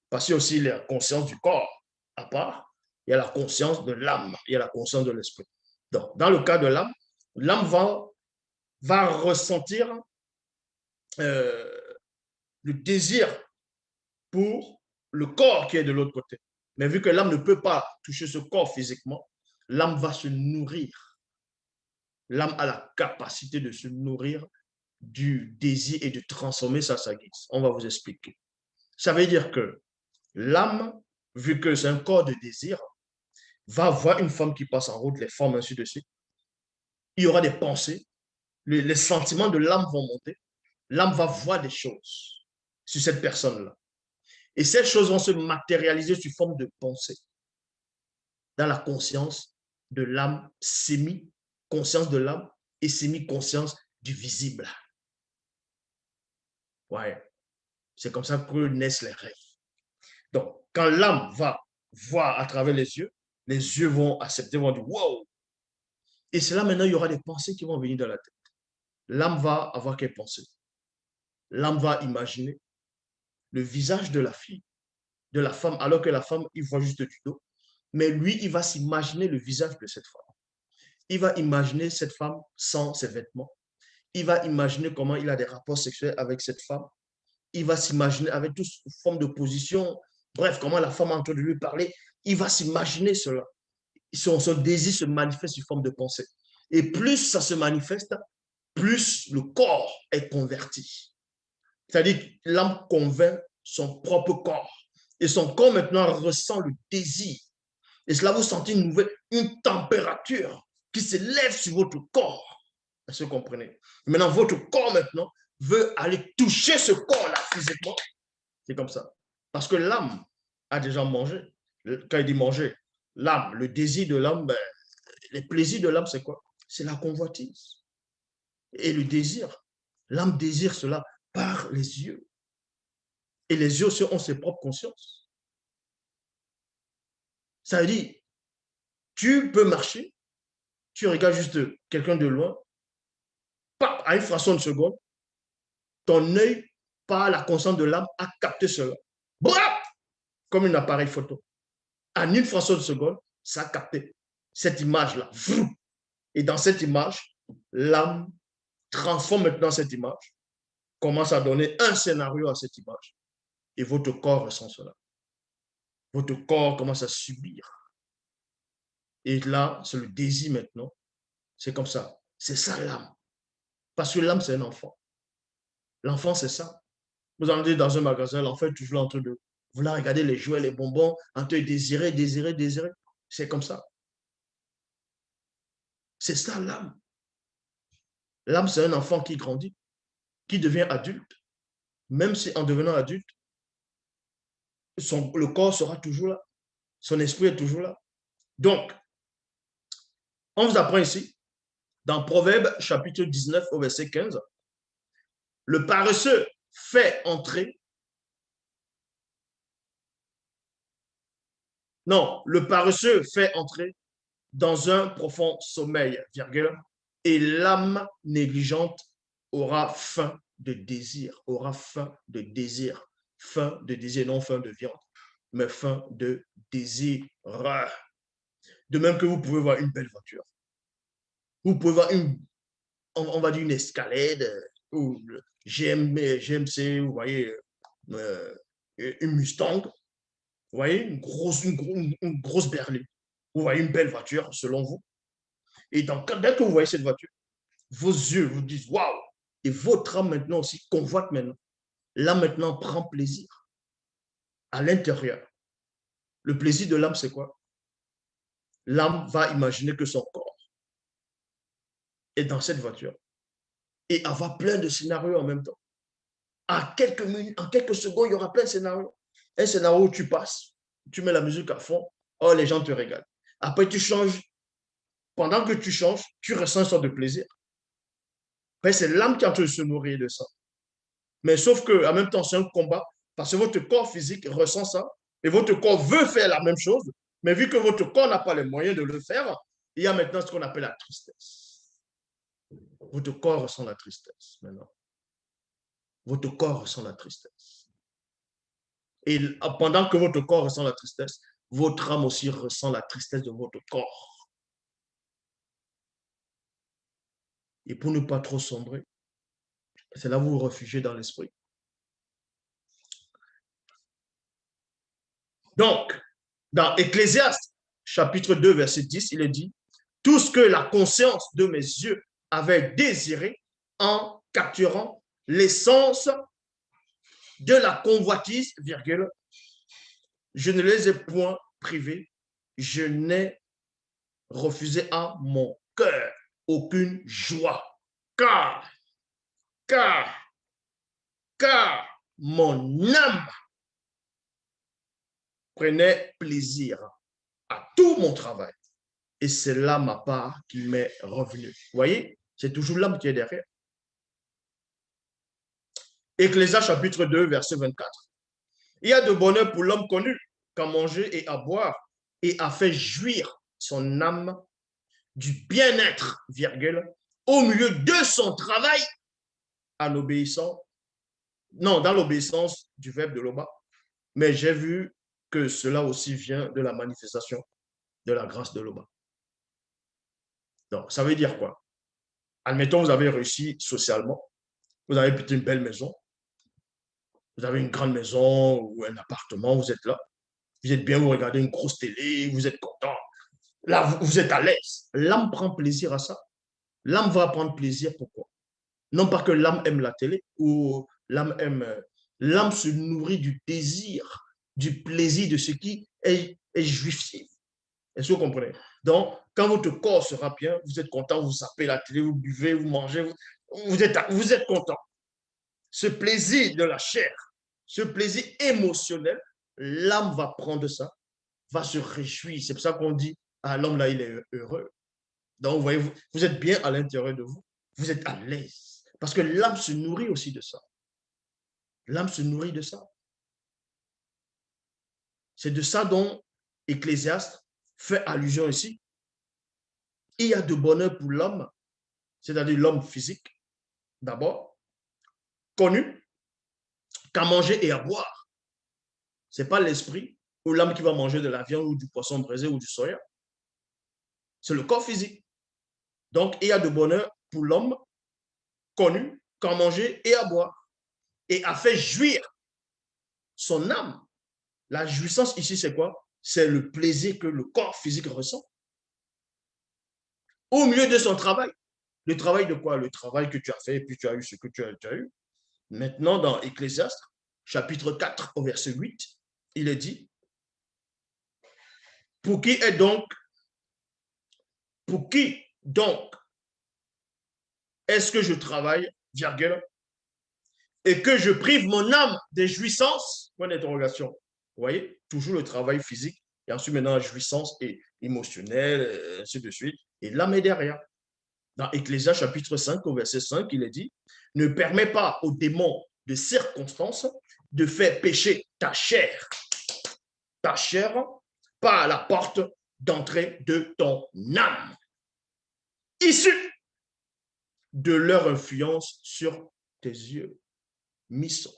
parce qu'il y a aussi la conscience du corps à part. Il y a la conscience de l'âme, il y a la conscience de l'esprit. Donc, dans le cas de l'âme, l'âme va ressentir euh, le désir pour le corps qui est de l'autre côté. Mais vu que l'âme ne peut pas toucher ce corps physiquement, l'âme va se nourrir. L'âme a la capacité de se nourrir du désir et de transformer ça à sa guise. On va vous expliquer. Ça veut dire que l'âme, vu que c'est un corps de désir, va voir une femme qui passe en route, les formes, ainsi de suite. Il y aura des pensées, les sentiments de l'âme vont monter. L'âme va voir des choses sur cette personne-là. Et ces choses vont se matérialiser sous forme de pensée dans la conscience de l'âme, semi-conscience de l'âme et semi-conscience du visible. Ouais, c'est comme ça que naissent les rêves. Donc, quand l'âme va voir à travers les yeux vont accepter, vont dire wow. Et c'est là maintenant, il y aura des pensées qui vont venir dans la tête. L'âme va avoir quelle pensée? L'âme va imaginer le visage de la fille, de la femme, alors que la femme, il voit juste du dos. Mais lui, il va s'imaginer le visage de cette femme. Il va imaginer cette femme sans ses vêtements. Il va imaginer comment il a des rapports sexuels avec cette femme. Il va s'imaginer avec toute forme de position. Bref, comment la femme est en train de lui parler. Il va s'imaginer cela. Son désir se manifeste sous forme de pensée. Et plus ça se manifeste, plus le corps est converti. C'est-à-dire que l'âme convainc son propre corps. Et son corps maintenant ressent le désir. Et cela vous sentez une température qui s'élève sur votre corps. Est-ce que vous comprenez? Maintenant, votre corps maintenant veut aller toucher ce corps-là physiquement. C'est comme ça. Parce que l'âme a déjà mangé. Quand il dit manger, l'âme, le désir de l'âme, ben, les plaisirs de l'âme, c'est quoi? C'est la convoitise. Et le désir. L'âme désire cela par les yeux. Et les yeux aussi ont ses propres consciences. Ça veut dire, tu peux marcher, tu regardes juste quelqu'un de loin, à une fraction de seconde, ton œil, par la conscience de l'âme, a capté cela. Brap! Comme un appareil photo. En une fraction de seconde, ça a capté cette image-là. Et dans cette image, l'âme transforme maintenant cette image, commence à donner un scénario à cette image. Et votre corps ressent cela. Votre corps commence à subir. Et là, c'est le désir maintenant. C'est comme ça. C'est ça l'âme. Parce que l'âme, c'est un enfant. L'enfant, c'est ça. Vous allez dans un magasin, l'enfant est toujours en train de vouloir regarder les jouets, les bonbons, en train de désirer, désirer, désirer. C'est comme ça. C'est ça l'âme. L'âme, c'est un enfant qui grandit, qui devient adulte. Même si en devenant adulte, le corps sera toujours là. Son esprit est toujours là. Donc, on vous apprend ici, dans Proverbe chapitre 19 au verset 15, le paresseux fait entrer. Non, le paresseux fait entrer dans un profond sommeil, virgule, et l'âme négligente aura faim de désir, faim de désir, non faim de viande, mais faim de désir. De même que vous pouvez voir une belle voiture, vous pouvez voir on va dire une escalade, ou GMC, vous voyez, euh, une Mustang, vous voyez, une grosse berline. Vous voyez une belle voiture, selon vous. Et dès que vous voyez cette voiture, vos yeux vous disent waouh! Et votre âme maintenant aussi convoite maintenant. L'âme maintenant prend plaisir à l'intérieur. Le plaisir de l'âme, c'est quoi? L'âme va imaginer que son corps est dans cette voiture et avoir plein de scénarios en même temps. En quelques minutes, en quelques secondes, il y aura plein de scénarios. Un scénario où tu passes, tu mets la musique à fond, oh, les gens te regardent. Après, tu changes. Pendant que tu changes, tu ressens une sorte de plaisir. C'est l'âme qui est en train de se nourrir de ça. Mais sauf qu'en même temps, c'est un combat parce que votre corps physique ressent ça et votre corps veut faire la même chose. Mais vu que votre corps n'a pas les moyens de le faire, il y a maintenant ce qu'on appelle la tristesse. Votre corps ressent la tristesse maintenant. Votre corps ressent la tristesse. Et pendant que votre corps ressent la tristesse, votre âme aussi ressent la tristesse de votre corps. Et pour ne pas trop sombrer, c'est là où vous vous réfugiez dans l'esprit. Donc, dans Ecclésiaste, chapitre 2, verset 10, il est dit, tout ce que la conscience de mes yeux avait désiré en capturant l'essence de la convoitise, virgule, je ne les ai point privés, je n'ai refusé à mon cœur aucune joie, car, car, car mon âme prenait plaisir à tout mon travail. Et c'est là ma part qui m'est revenue. Vous voyez, c'est toujours l'âme qui est derrière. Ecclésiaste chapitre 2, verset 24. Il y a de bonheur pour l'homme connu qu'à manger et à boire et à faire jouir son âme du bien-être, virgule, au milieu de son travail en obéissant, non, dans l'obéissance du verbe de l'Oba. Mais j'ai vu que cela aussi vient de la manifestation de la grâce de l'Oba. Donc, ça veut dire quoi? Admettons, vous avez réussi socialement, vous avez peut-être une belle maison, vous avez une grande maison ou un appartement, vous êtes là, vous êtes bien, vous regardez une grosse télé, vous êtes content, là, vous êtes à l'aise. L'âme prend plaisir à ça. L'âme va prendre plaisir, pourquoi? Non pas que l'âme aime la télé ou l'âme aime... L'âme se nourrit du désir, du plaisir de ce qui est jouissif. Est-ce que vous comprenez? Donc, quand votre corps sera bien, vous êtes content, vous zappez la télé, vous buvez, vous mangez, vous êtes content. Ce plaisir de la chair, ce plaisir émotionnel, l'âme va prendre ça, va se réjouir. C'est pour ça qu'on dit, ah, l'homme là, il est heureux. Donc, vous voyez, vous êtes bien à l'intérieur de vous, vous êtes à l'aise. Parce que l'âme se nourrit aussi de ça. L'âme se nourrit de ça. C'est de ça dont Ecclésiaste fait allusion ici. Il y a de bonheur pour l'homme, c'est-à-dire l'homme physique, d'abord, connu, qu'à manger et à boire. Ce n'est pas l'esprit ou l'âme qui va manger de la viande ou du poisson braisé ou du soya. C'est le corps physique. Donc, il y a de bonheur pour l'homme connu qu'à manger et à boire. Et à faire jouir son âme. La jouissance ici, c'est quoi? C'est le plaisir que le corps physique ressent. Au milieu de son travail. Le travail de quoi? Le travail que tu as fait et puis tu as eu ce que tu as eu. Maintenant, dans Ecclésiaste, chapitre 4, au verset 8, il est dit, pour qui donc est-ce que je travaille, virgule, et que je prive mon âme des jouissances? Point d'interrogation. Vous voyez, toujours le travail physique, et ensuite maintenant la jouissance et émotionnelle, ainsi de suite. Et l'âme est derrière. Dans Ecclésiaste chapitre 5, au verset 5, il est dit, ne permets pas aux démons de circonstances de faire pécher ta chair par la porte d'entrée de ton âme, issue de leur influence sur tes yeux. Mission.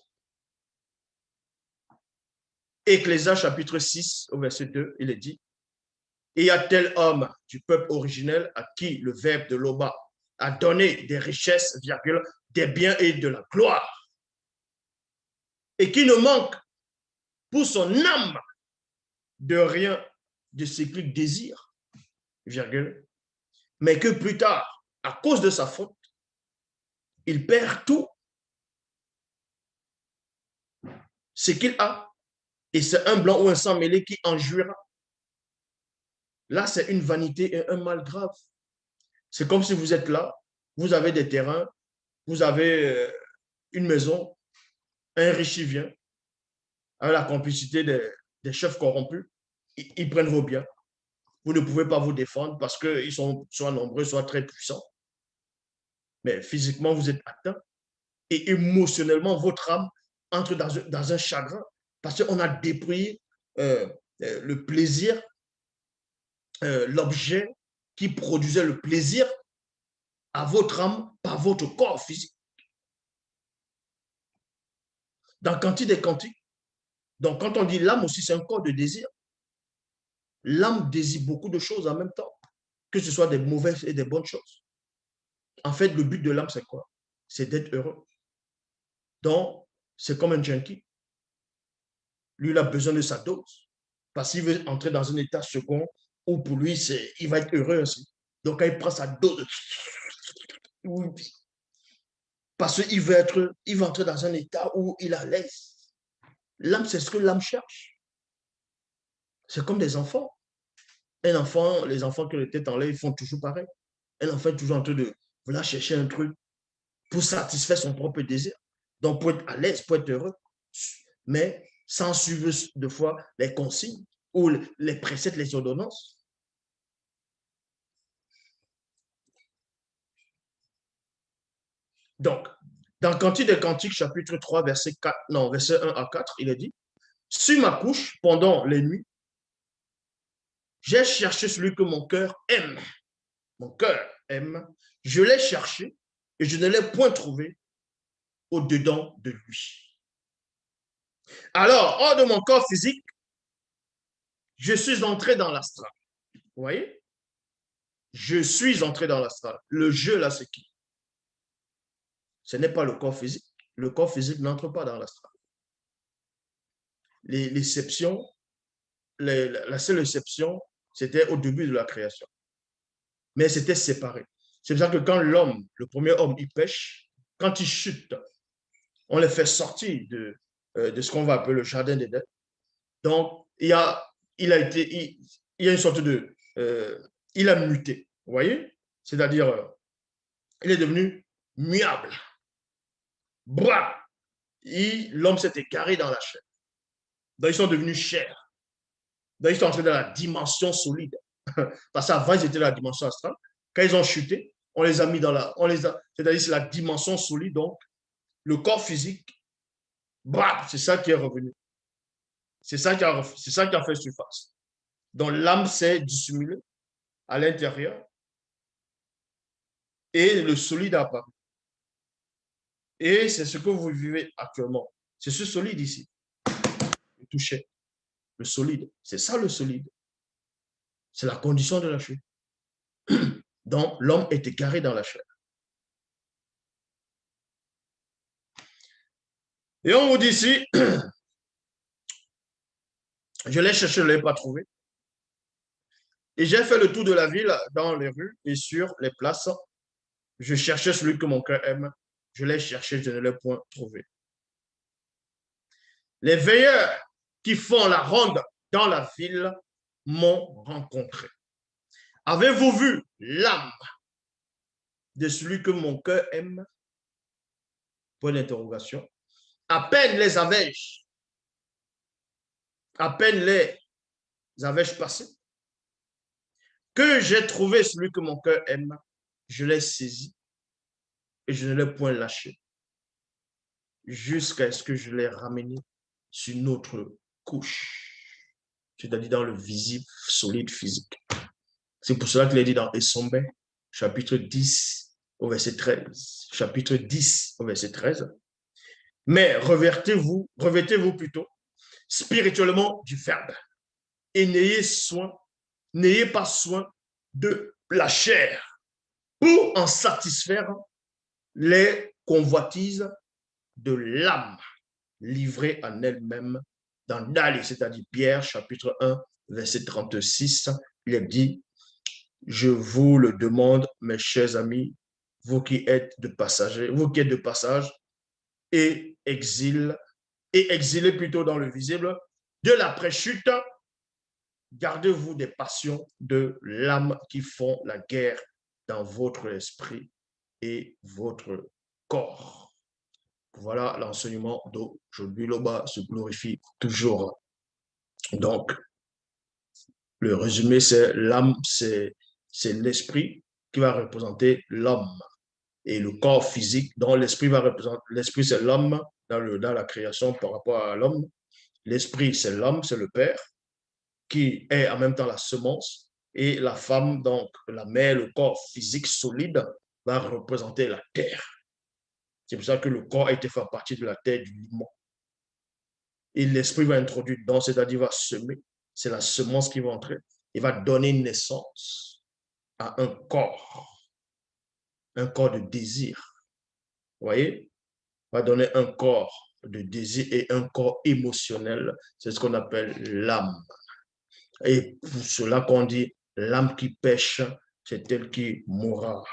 Ecclésiaste chapitre 6, au verset 2, il est dit, et y a tel homme du peuple originel à qui le verbe de l'Oba a donné des richesses, virgule, des biens et de la gloire, et qui ne manque pour son âme de rien de ce qu'il désire, virgule, mais que plus tard, à cause de sa faute, il perd tout ce qu'il a, et c'est un blanc ou un sang mêlé qui en jouira. Là, c'est une vanité et un mal grave. C'est comme si vous êtes là, vous avez des terrains, vous avez une maison, un riche vient, avec la complicité des chefs corrompus, ils prennent vos biens. Vous ne pouvez pas vous défendre parce qu'ils sont soit nombreux, soit très puissants. Mais physiquement, vous êtes atteint. et émotionnellement, votre âme entre dans un chagrin parce qu'on a dépouillé le plaisir, l'objet qui produisait le plaisir à votre âme par votre corps physique. Dans Cantique des Cantiques, donc quand on dit l'âme aussi, c'est un corps de désir. L'âme désire beaucoup de choses en même temps, que ce soit des mauvaises et des bonnes choses. En fait, le but de l'âme, c'est quoi? C'est d'être heureux. Donc, c'est comme un junkie. Lui, il a besoin de sa dose. Parce qu'il veut entrer dans un état second où pour lui, il va être heureux aussi. Donc, quand il prend sa dose, parce qu'il il va entrer dans un état où il est à l'aise. L'âme, c'est ce que l'âme cherche. C'est comme des enfants. Un enfant, les enfants qui ont les têtes en l'air, ils font toujours pareil. Un enfant est toujours en train de vouloir chercher un truc pour satisfaire son propre désir. Donc, pour être à l'aise, pour être heureux. Mais sans suivre de fois les consignes ou les préceptes, les ordonnances. Donc, dans Cantique des Cantiques, chapitre 3, verset 4, non, verset 1 à 4, il est dit, sur ma couche, pendant les nuits, j'ai cherché celui que mon cœur aime. Mon cœur aime. Je l'ai cherché et je ne l'ai point trouvé au-dedans de lui. Alors, hors de mon corps physique, je suis entré dans l'astral. Vous voyez? Je suis entré dans l'astral. Le jeu, là, c'est qui? Ce n'est pas le corps physique. Le corps physique n'entre pas dans l'astral. L'exception, la seule exception, c'était au début de la création. Mais c'était séparé. C'est pour ça que quand l'homme, le premier homme, il pêche, quand il chute, on le fait sortir de ce qu'on va appeler le jardin d'Éden. Donc, il y a une sorte de... il a muté, vous voyez? C'est-à-dire, il est devenu muable. Bra! L'homme s'est égaré dans la chair. Donc, ils sont devenus chairs. Donc, ils sont entrés dans la dimension solide. Parce qu'avant, ils étaient dans la dimension astrale. Quand ils ont chuté, on les a mis dans la... C'est-à-dire, c'est la dimension solide. Donc, le corps physique, c'est ça qui est revenu. C'est ça qui a fait surface. Donc, l'âme s'est dissimulée à l'intérieur et le solide a apparu. Et c'est ce que vous vivez actuellement. C'est ce solide ici. Le toucher. Le solide. C'est ça le solide. C'est la condition de la chute. Donc, l'homme est égaré dans la chair. Et on vous dit ici, je l'ai cherché, je ne l'ai pas trouvé. Et j'ai fait le tour de la ville dans les rues et sur les places. Je cherchais celui que mon cœur aime. Je l'ai cherché, je ne l'ai point trouvé. Les veilleurs qui font la ronde dans la ville m'ont rencontré. Avez-vous vu l'âme de celui que mon cœur aime? Point d'interrogation. À peine les avais-je passés, que j'ai trouvé celui que mon cœur aime, je l'ai saisi et je ne l'ai point lâché jusqu'à ce que je l'ai ramené sur notre couche, c'est-à-dire dans le visible, solide, physique. C'est pour cela qu'il est dit dans Essombe, chapitre 10 au verset 13. Chapitre 10 au verset 13. Mais revêtez-vous plutôt spirituellement du Verbe et n'ayez pas soin de la chair pour en satisfaire les convoitises de l'âme livrée en elle-même dans Dali, c'est-à-dire Pierre, chapitre 1, verset 36. Il est dit, je vous le demande, mes chers amis, vous qui êtes de passage et exilés plutôt dans le visible, de l'après-chute, gardez-vous des passions de l'âme qui font la guerre dans votre esprit et votre corps. Voilà l'enseignement d'aujourd'hui. Loba se glorifie toujours. Donc, le résumé, c'est l'âme, c'est l'esprit qui va représenter l'homme. et le corps physique, dont l'esprit va représenter, l'esprit c'est l'homme dans la création par rapport à l'homme. L'esprit c'est l'homme, c'est le père, qui est en même temps la semence, et la femme, donc la mère, le corps physique solide, va représenter la terre. C'est pour ça que le corps a été fait partie de la terre, du limon. Et l'esprit va introduire dans, c'est-à-dire va semer, c'est la semence qui va entrer, et va donner naissance à un corps de désir. Vous voyez? Va donner un corps de désir et un corps émotionnel. C'est ce qu'on appelle l'âme. Et pour cela qu'on dit, l'âme qui pêche, c'est elle qui mourra.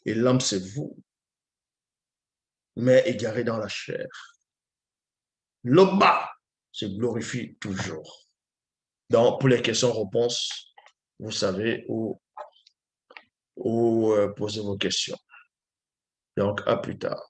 Et l'âme, c'est vous, mais égaré dans la chair. Le bas se glorifie toujours. Donc, pour les questions-réponses, vous savez où poser vos questions. Donc, à plus tard.